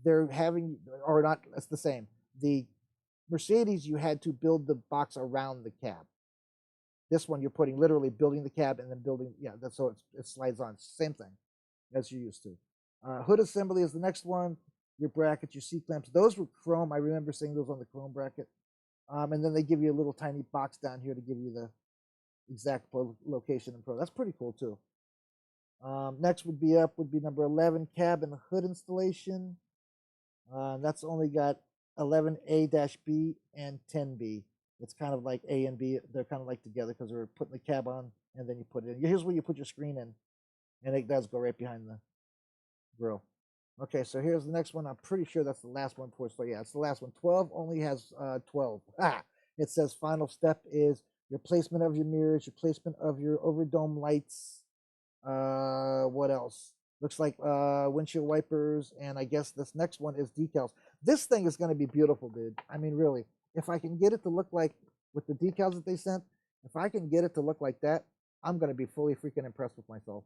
They're having, or not, it's the same. The Mercedes, you had to build the box around the cab. This one, you're putting, literally building the cab and then building, yeah, that's so it slides on. Same thing as you're used to. Hood assembly is the next one. Your brackets, your seat clamps, those were chrome. I remember seeing those on the chrome bracket. And then they give you a little tiny box down here to give you the exact location and pro. That's pretty cool too. Next would be number 11, cab and hood installation. That's only got 11A-B and 10B. It's kind of like A and B. They're kind of like together because we're putting the cab on and then you put it in. Here's where you put your screen in, and it does go right behind the grill. Okay, so here's the next one. I'm pretty sure that's the last one for us. So yeah, it's the last one. 12 only has 12. It says final step is your placement of your mirrors, your placement of your overdome lights. What else? Looks like windshield wipers, and I guess this next one is decals. This thing is going to be beautiful, dude. I mean, really. If I can get it to look like, with the decals that they sent, if I can get it to look like that, I'm going to be fully freaking impressed with myself.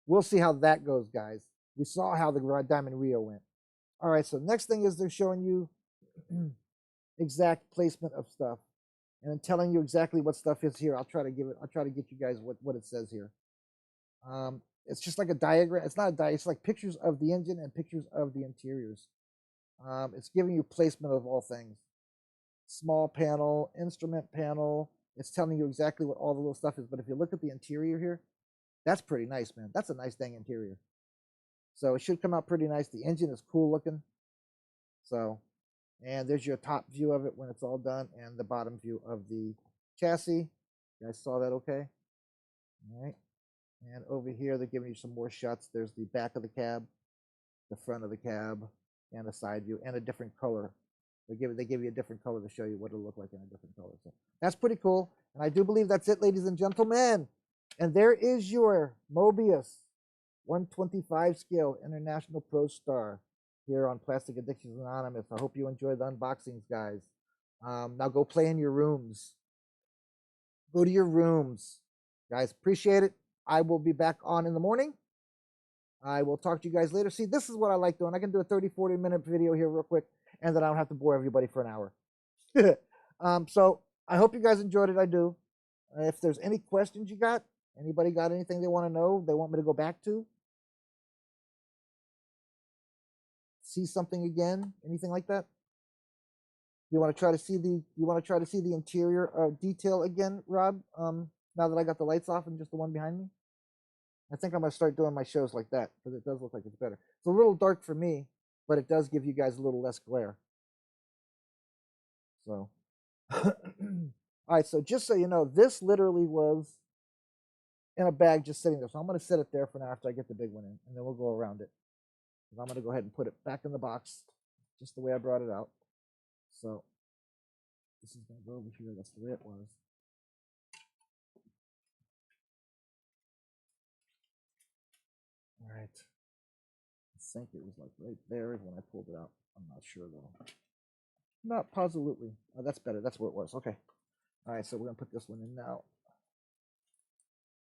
We'll see how that goes, guys. We saw how the Diamond Rio went. All right, so next thing is they're showing you exact placement of stuff and telling you exactly what stuff is here. I'll try to get you guys what it says here. It's just like a diagram. It's not a diagram. It's like pictures of the engine and pictures of the interiors. It's giving you placement of all things. Small panel, instrument panel. It's telling you exactly what all the little stuff is. But if you look at the interior here, that's pretty nice, man. That's a nice dang interior. So it should come out pretty nice. The engine is cool looking. So, and there's your top view of it when it's all done, and the bottom view of the chassis. You guys saw that okay? All right. And over here, they're giving you some more shots. There's the back of the cab, the front of the cab, and a side view, and a different color. They give you a different color to show you what it'll look like in a different color. So that's pretty cool. And I do believe that's it, ladies and gentlemen. And there is your Mobius 125 scale International Pro Star here on Plastic Addictions Anonymous. I hope you enjoy the unboxings, guys. Now go play in your rooms. Go to your rooms. Guys, appreciate it. I will be back on in the morning. I will talk to you guys later. See, this is what I like doing. I can do a 30, 40-minute video here real quick, and then I don't have to bore everybody for an hour. So I hope you guys enjoyed it. I do. If there's any questions you got, anybody got anything they want to know, they want me to go back to? See something again? Anything like that? You want to try to see the interior detail again, Rob? Now that I got the lights off and just the one behind me? I think I'm going to start doing my shows like that because it does look like it's better. It's a little dark for me, but it does give you guys a little less glare. So, all right, so just so you know, this literally was in a bag just sitting there. So I'm going to set it there for now after I get the big one in, and then we'll go around it. I'm going to go ahead and put it back in the box just the way I brought it out. So this is going to go over here. That's the way it was. All right. I think it was like right there when I pulled it out. I'm not sure though. Not positively. Oh, that's better. That's where it was. Okay. All right. So we're going to put this one in now.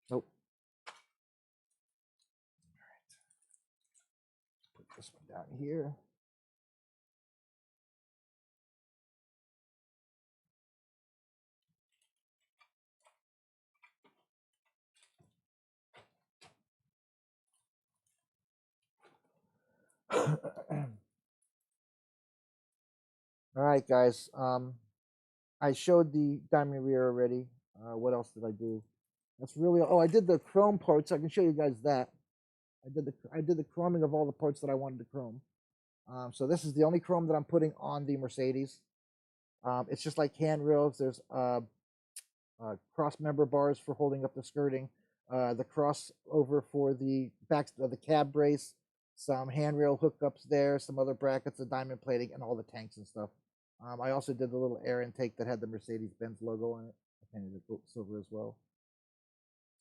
Nope. Put this one down here. All right, guys. I showed the diamond rear already. What else did I do? That's really, oh, I did the chrome parts. I can show you guys that. I did the chroming of all the parts that I wanted to chrome. So this is the only chrome that I'm putting on the Mercedes. It's just like handrails. There's cross member bars for holding up the skirting, the crossover for the back of the cab brace, some handrail hookups there, some other brackets, the diamond plating, and all the tanks and stuff. I also did the little air intake that had the Mercedes-Benz logo on it. I painted it silver as well.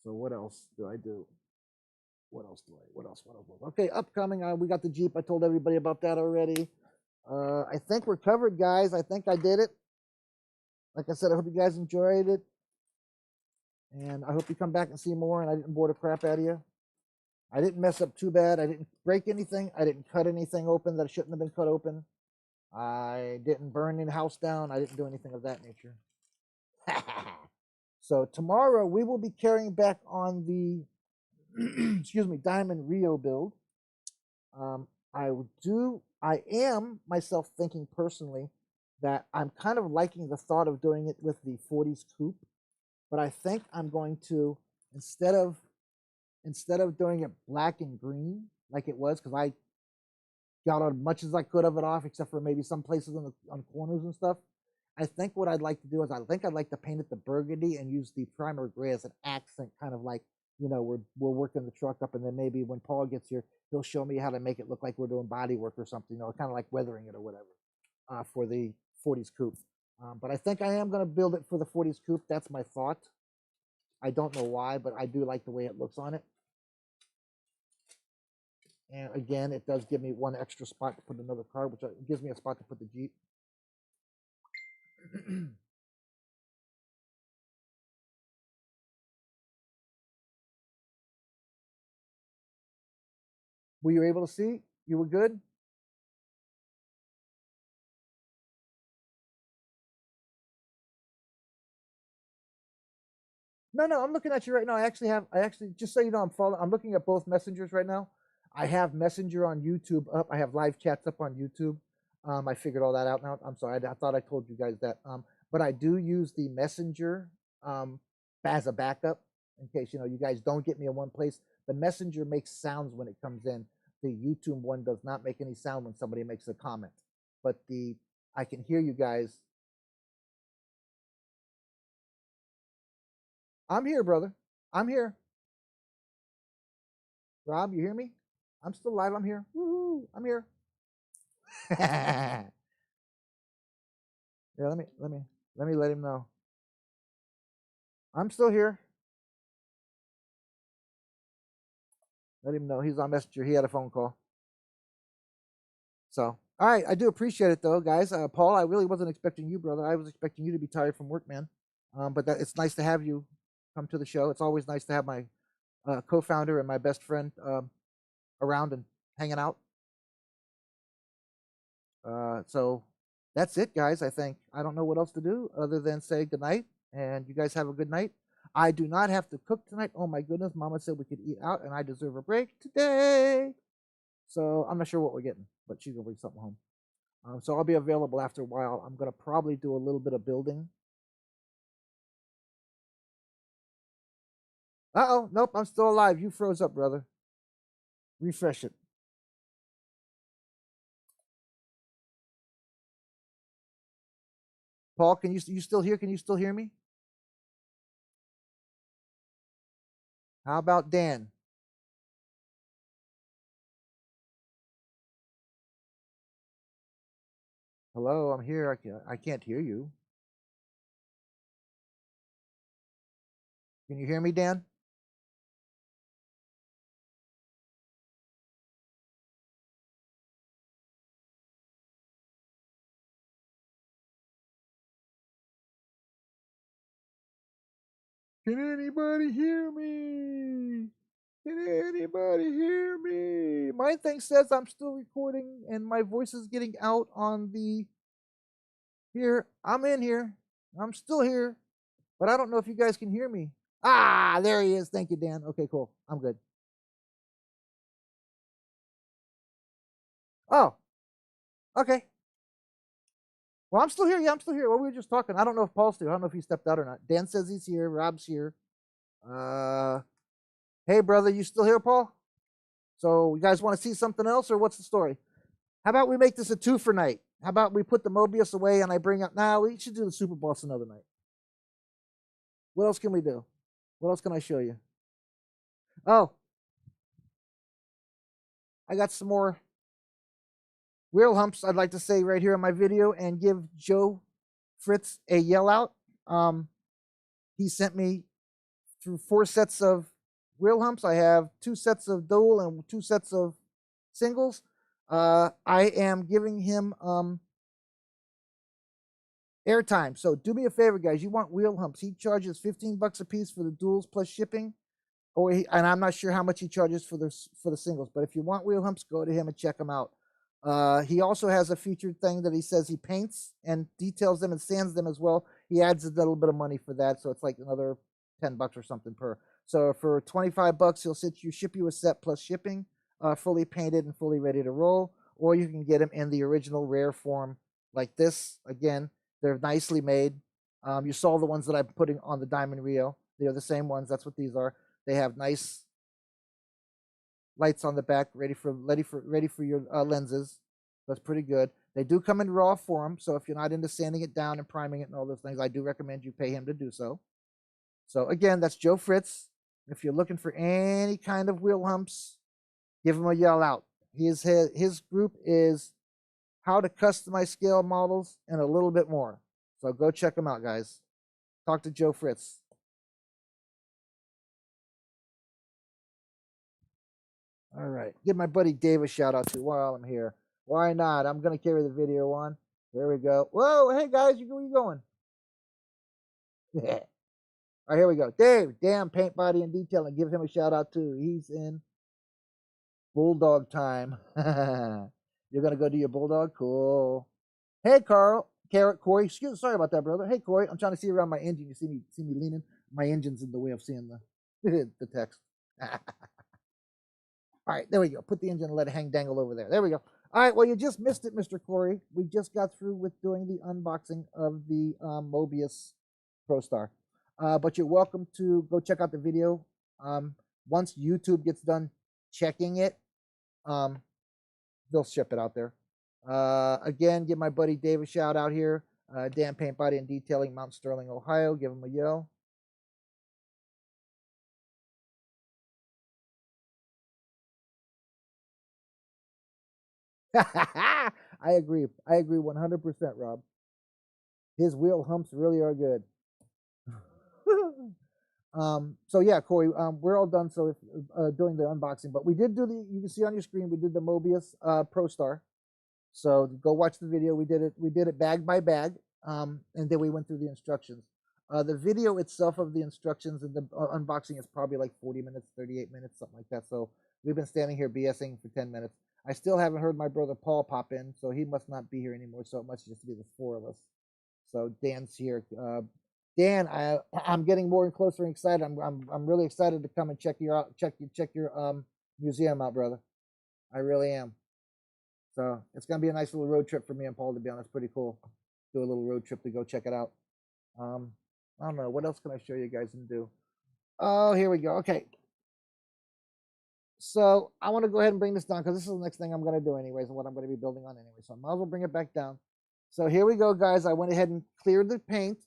So what else do I do? What else? Okay, upcoming, we got the Jeep. I told everybody about that already. I think we're covered, guys. I think I did it. Like I said, I hope you guys enjoyed it. And I hope you come back and see more, and I didn't bore the crap out of you. I didn't mess up too bad. I didn't break anything. I didn't cut anything open that shouldn't have been cut open. I didn't burn any house down. I didn't do anything of that nature. So tomorrow we will be carrying back on the excuse me, Diamond Rio build. I am myself thinking personally that I'm kind of liking the thought of doing it with the 40s coupe, but I think I'm going to, instead of doing it black and green like it was, because I got as much as I could of it off, except for maybe some places on corners and stuff. I think what I'd like to do is I'd like to paint it the burgundy and use the primer gray as an accent, kind of like, you know, we're working the truck up, and then maybe when Paul gets here, he'll show me how to make it look like we're doing body work or something, you know, kind of like weathering it or whatever, for the 40s coupe. But I think I am going to build it for the 40s coupe. That's my thought. I don't know why, but I do like the way it looks on it. And again, it does give me one extra spot to put another car, which gives me a spot to put the Jeep. Were you able to see? You were good? No, I'm looking at you right now. I actually, just so you know, I'm looking at both messengers right now. I have Messenger on YouTube up. I have live chats up on YouTube. I figured all that out now. I'm sorry. I thought I told you guys that. But I do use the Messenger as a backup in case, you know, you guys don't get me in one place. The Messenger makes sounds when it comes in. The YouTube one does not make any sound when somebody makes a comment. But I can hear you guys. I'm here, brother. I'm here. Rob, you hear me? I'm still live. I'm here. Woohoo! I'm here. Yeah, let me let him know. I'm still here. Let him know. He's on Messenger. He had a phone call. So, all right. I do appreciate it, though, guys. Paul, I really wasn't expecting you, brother. I was expecting you to be tired from work, man. But it's nice to have you come to the show. It's always nice to have my co-founder and my best friend around and hanging out. So that's it, guys. I think I don't know what else to do other than say goodnight, and you guys have a good night. I do not have to cook tonight. Oh my goodness, Mama said we could eat out, and I deserve a break today. So I'm not sure what we're getting, but she's gonna bring something home. So I'll be available after a while. I'm gonna probably do a little bit of building. Uh-oh, nope, I'm still alive. You froze up, brother. Refresh it. Paul, can you still hear? Can you still hear me? How about Dan? Hello, I'm here. I can't hear you. Can you hear me, Dan? Can anybody hear me? Can anybody hear me? My thing says I'm still recording and my voice is getting out on the here. I'm in here. I'm still here. But I don't know if you guys can hear me. Ah, there he is. Thank you, Dan. Okay, cool. I'm good. Oh, okay. Well, I'm still here. Yeah, I'm still here. Well, we were just talking. I don't know if Paul's here. I don't know if he stepped out or not. Dan says he's here. Rob's here. Hey, brother, you still here, Paul? So you guys want to see something else, or what's the story? How about we make this a 2 for night? How about we put the Mobius away and I bring up now? We should do the Super Boss another night. What else can we do? What else can I show you? Oh, I got some more wheel humps I'd like to say right here in my video and give Joe Fritz a yell out. He sent me through 4 sets of wheel humps. I have 2 sets of dual and 2 sets of singles. I am giving him airtime. So do me a favor, guys. You want wheel humps? He charges $15 a piece for the duals plus shipping. And I'm not sure how much he charges for the singles. But if you want wheel humps, go to him and check him out. He also has a featured thing that he says he paints and details them and sands them as well. He adds a little bit of money for that, so it's like another $10 or something per. So for $25, he'll ship you a set plus shipping, fully painted and fully ready to roll. Or you can get them in the original rare form like this. Again, they're nicely made. You saw the ones that I'm putting on the Diamond Rio. They're the same ones. That's what these are. They have nice lights on the back, ready for your lenses. That's pretty good. They do come in raw form, so if you're not into sanding it down and priming it and all those things, I do recommend you pay him to do so. So again, that's Joe Fritz. If you're looking for any kind of wheel humps, give him a yell out. His group is How to Customize Scale Models and a little bit more. So go check him out, guys. Talk to Joe Fritz. All right. Give my buddy Dave a shout out too while I'm here. Why not? I'm going to carry the video on. There we go. Whoa, hey guys, where you going? Yeah. All right, here we go. Dave, damn paint, body, and detailing. Give him a shout out too. He's in Bulldog time. You're going to go do your Bulldog? Cool. Hey, Corey. Sorry about that, brother. Hey, Corey, I'm trying to see around my engine. You see me leaning? My engine's in the way of seeing the text. All right, there we go. Put the engine and let it hang dangle over there. There we go. All right, well, you just missed it, Mr. Corey. We just got through with doing the unboxing of the Mobius ProStar. But you're welcome to go check out the video. Once YouTube gets done checking it, they'll ship it out there. Again, give my buddy Dave a shout out here. Dan Paint Body and Detailing, Mount Sterling, Ohio. Give him a yell. I agree. I agree 100%, Rob. His wheel humps really are good. So yeah, Corey, we're all done. So if, doing the unboxing, but we did do you can see on your screen, we did the Mobius ProStar. So go watch the video. We did it bag by bag. And then we went through the instructions. The video itself of the instructions and the unboxing is probably like 40 minutes, 38 minutes, something like that. So we've been standing here BSing for 10 minutes. I still haven't heard my brother Paul pop in, so he must not be here anymore. So it must just be the 4 of us. So Dan's here. Dan, I'm getting more and closer and excited. I'm really excited to come and check your museum out, brother. I really am. So it's gonna be a nice little road trip for me and Paul, to be honest. Pretty cool. Do a little road trip to go check it out. I don't know, what else can I show you guys and do? Oh, here we go. Okay. So I want to go ahead and bring this down because this is the next thing I'm going to do anyways, and what I'm going to be building on anyway. So I might as well bring it back down. So here we go, guys. I went ahead and cleared the paint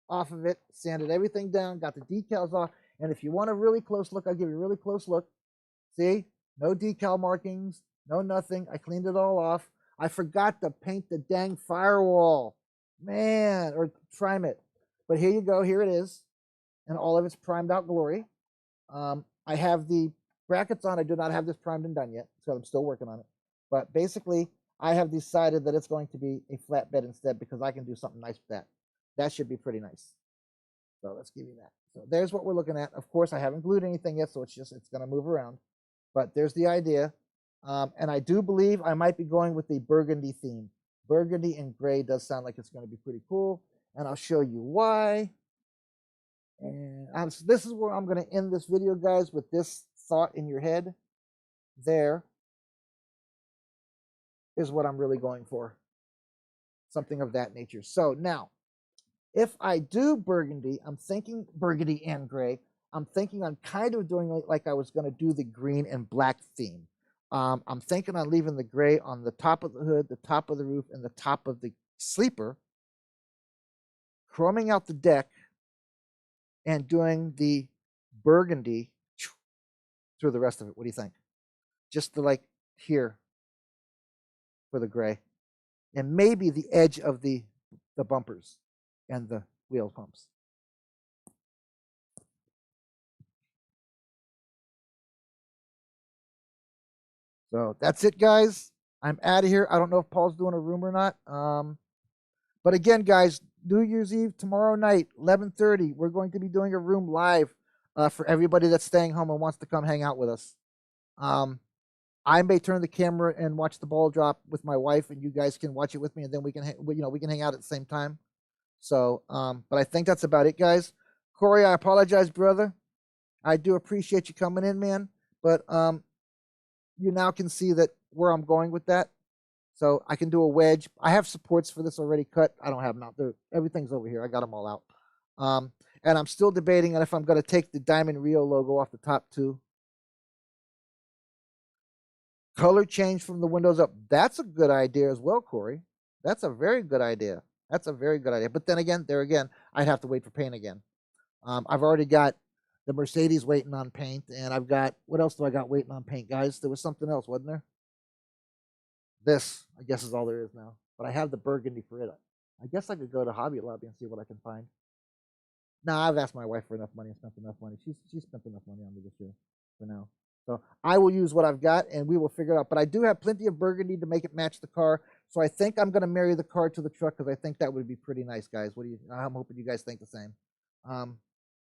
off of it, sanded everything down, got the decals off. And if you want a really close look, I'll give you a really close look. See? No decal markings, no nothing. I cleaned it all off. I forgot to paint the dang firewall. Man, or prime it. But here you go. Here it is. And all of it's primed out glory. I have the brackets on. I do not have this primed and done yet, so I'm still working on it. But basically, I have decided that it's going to be a flatbed instead because I can do something nice with that. That should be pretty nice. So let's give you that. So there's what we're looking at. Of course, I haven't glued anything yet, so it's going to move around. But there's the idea. And I do believe I might be going with the burgundy theme. Burgundy and gray does sound like it's going to be pretty cool. And I'll show you why. And this is where I'm going to end this video, guys, with this thought in your head. There is what I'm really going for. Something of that nature. So now, if I do burgundy, I'm thinking burgundy and gray. I'm thinking I'm kind of doing it like I was going to do the green and black theme. I'm thinking on leaving the gray on the top of the hood, the top of the roof, and the top of the sleeper, chroming out the deck, and doing the burgundy through the rest of it. What do you think? Just to like here for the gray. And maybe the edge of the bumpers and the wheel pumps. So that's it, guys. I'm out of here. I don't know if Paul's doing a room or not. But again, guys, New Year's Eve tomorrow night, 11:30. We're going to be doing a room live for everybody that's staying home and wants to come hang out with us. I may turn the camera and watch the ball drop with my wife, and you guys can watch it with me, and then we can hang out at the same time. So, but I think that's about it, guys. Corey, I apologize, brother. I do appreciate you coming in, man. But you now can see that where I'm going with that. So I can do a wedge. I have supports for this already cut. I don't have them out there. Everything's over here. I got them all out. And I'm still debating on if I'm going to take the Diamond Rio logo off the top too. Color change from the windows up. That's a good idea as well, Corey. That's a very good idea. That's a very good idea. But then again, I'd have to wait for paint again. I've already got the Mercedes waiting on paint, and I've got, what else do I got waiting on paint, guys? There was something else, wasn't there? This, I guess, is all there is now. But I have the burgundy for it. I guess I could go to Hobby Lobby and see what I can find. No, I've asked my wife for enough money and spent enough money. She's spent enough money on me this year for now. So I will use what I've got, and we will figure it out. But I do have plenty of burgundy to make it match the car. So I think I'm going to marry the car to the truck because I think that would be pretty nice, guys. I'm hoping you guys think the same.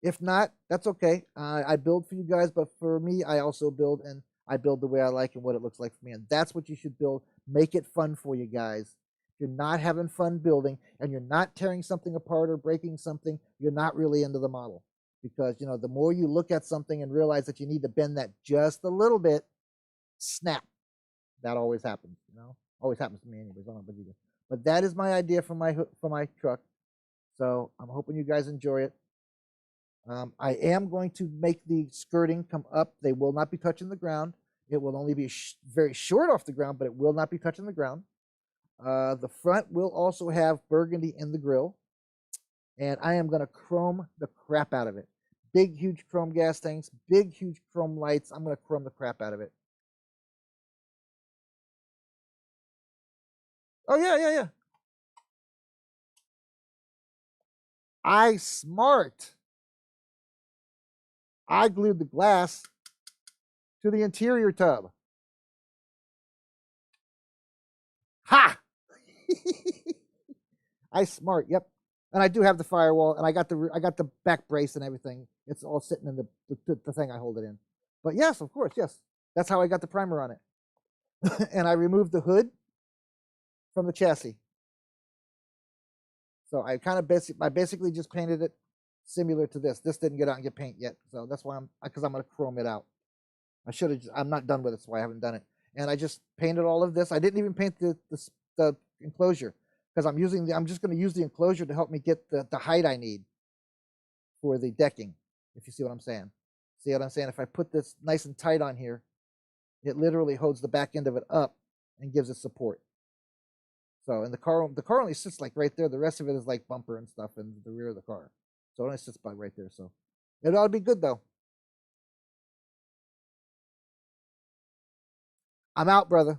If not, that's okay. I build for you guys, but for me, I also build, and I build the way I like and what it looks like for me. And that's what you should build. Make it fun for you guys. If you're not having fun building and you're not tearing something apart or breaking something, you're not really into the model. Because, the more you look at something and realize that you need to bend that just a little bit, snap. That always happens, Always happens to me anyways. I don't know about you guys. But that is my idea for my truck. So I'm hoping you guys enjoy it. I am going to make the skirting come up. They will not be touching the ground. It will only be very short off the ground, but it will not be touching the ground. The front will also have burgundy in the grill. And I am going to chrome the crap out of it. Big, huge chrome gas tanks, big, huge chrome lights. I'm going to chrome the crap out of it. Oh, yeah. Smart. I glued the glass to the interior tub. Ha! Smart, yep. And I do have the firewall, and I got the back brace and everything. It's all sitting in the thing I hold it in. But yes, of course, yes. That's how I got the primer on it. And I removed the hood from the chassis. So I basically just painted it similar to this. This didn't get out and get paint yet, so that's why because I'm going to chrome it out. I'm not done with it, so I haven't done it. And I just painted all of this. I didn't even paint the enclosure because I'm just going to use the enclosure to help me get the height I need for the decking. If you see what I'm saying. See what I'm saying? If I put this nice and tight on here, it literally holds the back end of it up and gives it support. So, and the car only sits like right there. The rest of it is like bumper and stuff in the rear of the car. So it only sits by right there. So it ought to be good though. I'm out, brother.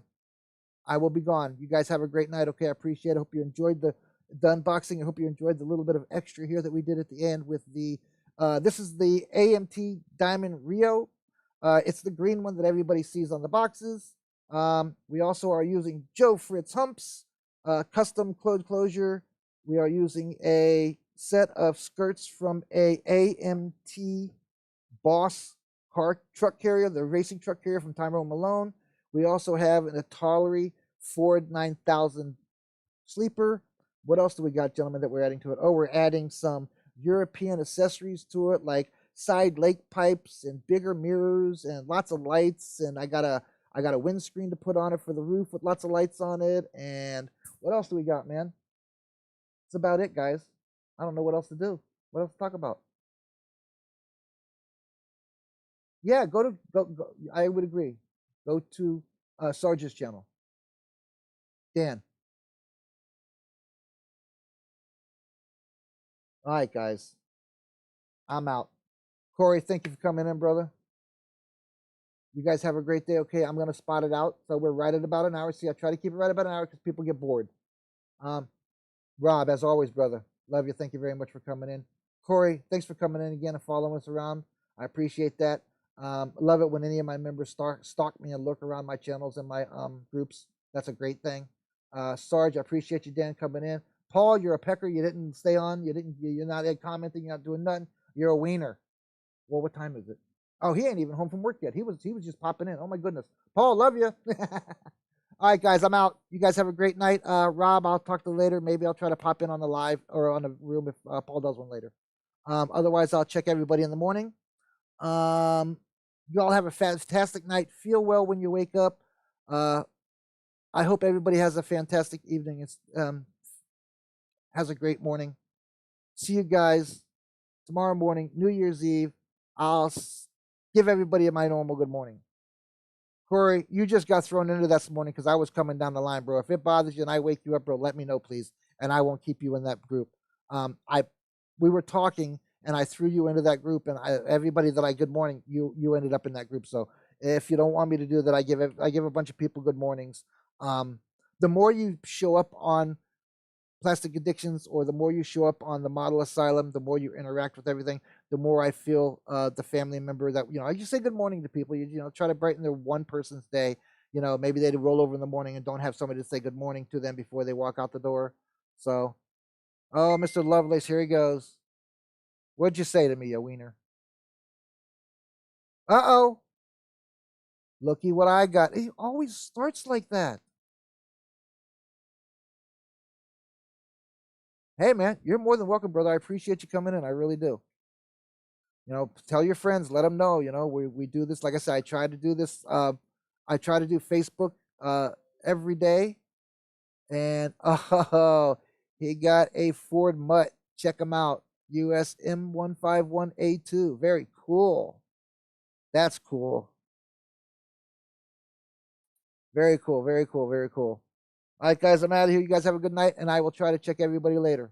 I will be gone. You guys have a great night. Okay, I appreciate it. I hope you enjoyed the unboxing. I hope you enjoyed the little bit of extra here that we did at the end with the, this is the AMT Diamond Rio. It's the green one that everybody sees on the boxes. We also are using Joe Fritz humps, custom closure. We are using a set of skirts from a AMT Boss truck carrier, the racing truck carrier from Tyrone Malone. We also have an Atari Ford 9000 sleeper. What else do we got, gentlemen, that we're adding to it? Oh, we're adding some European accessories to it, like side lake pipes and bigger mirrors and lots of lights. And I got a windscreen to put on it for the roof with lots of lights on it. And what else do we got, man? That's about it, guys. I don't know what else to do. What else to talk about? Yeah, go. I would agree. Go to Sarge's channel. Dan. All right, guys. I'm out. Corey, thank you for coming in, brother. You guys have a great day. Okay, I'm gonna spot it out. So we're right at about an hour. See, I try to keep it right about an hour because people get bored. Rob, as always, brother, love you. Thank you very much for coming in. Corey, thanks for coming in again and following us around. I appreciate that. Love it when any of my members stalk me and look around my channels and my groups. That's a great thing. Sarge, I appreciate you, Dan, coming in. Paul, you're a pecker. You didn't stay on. You're not commenting. You're not doing nothing. You're a wiener. Well, what time is it? Oh, he ain't even home from work yet. He was just popping in. Oh my goodness. Paul, love you. All right, guys, I'm out. You guys have a great night. Rob, I'll talk to you later. Maybe I'll try to pop in on the live or on the room if Paul does one later. Otherwise, I'll check everybody in the morning. You all have a fantastic night. Feel well when you wake up. I hope everybody has a fantastic evening. Has a great morning. See you guys tomorrow morning, New Year's Eve. I'll give everybody my normal good morning. Corey, you just got thrown into that this morning because I was coming down the line, bro. If it bothers you and I wake you up, bro, let me know, please, and I won't keep you in that group. We were talking, and I threw you into that group, and everybody that I good morning, you ended up in that group. So if you don't want me to do that, I give a bunch of people good mornings. The more you show up on Plastic Addictions, or the more you show up on the Model Asylum, the more you interact with everything, the more I feel the family member that, I just say good morning to people. You try to brighten their one person's day. Maybe they'd roll over in the morning and don't have somebody to say good morning to them before they walk out the door. So, oh, Mr. Lovelace, here he goes. What'd you say to me, you wiener? Uh-oh. Looky what I got. It always starts like that. Hey, man, you're more than welcome, brother. I appreciate you coming in. I really do. Tell your friends, let them know. We do this. Like I said, I try to do this. I try to do Facebook every day. And oh, he got a Ford Mutt. Check him out. US M151A2. Very cool. That's cool. Very cool. Very cool. Very cool. All right, guys, I'm out of here. You guys have a good night, and I will try to check everybody later.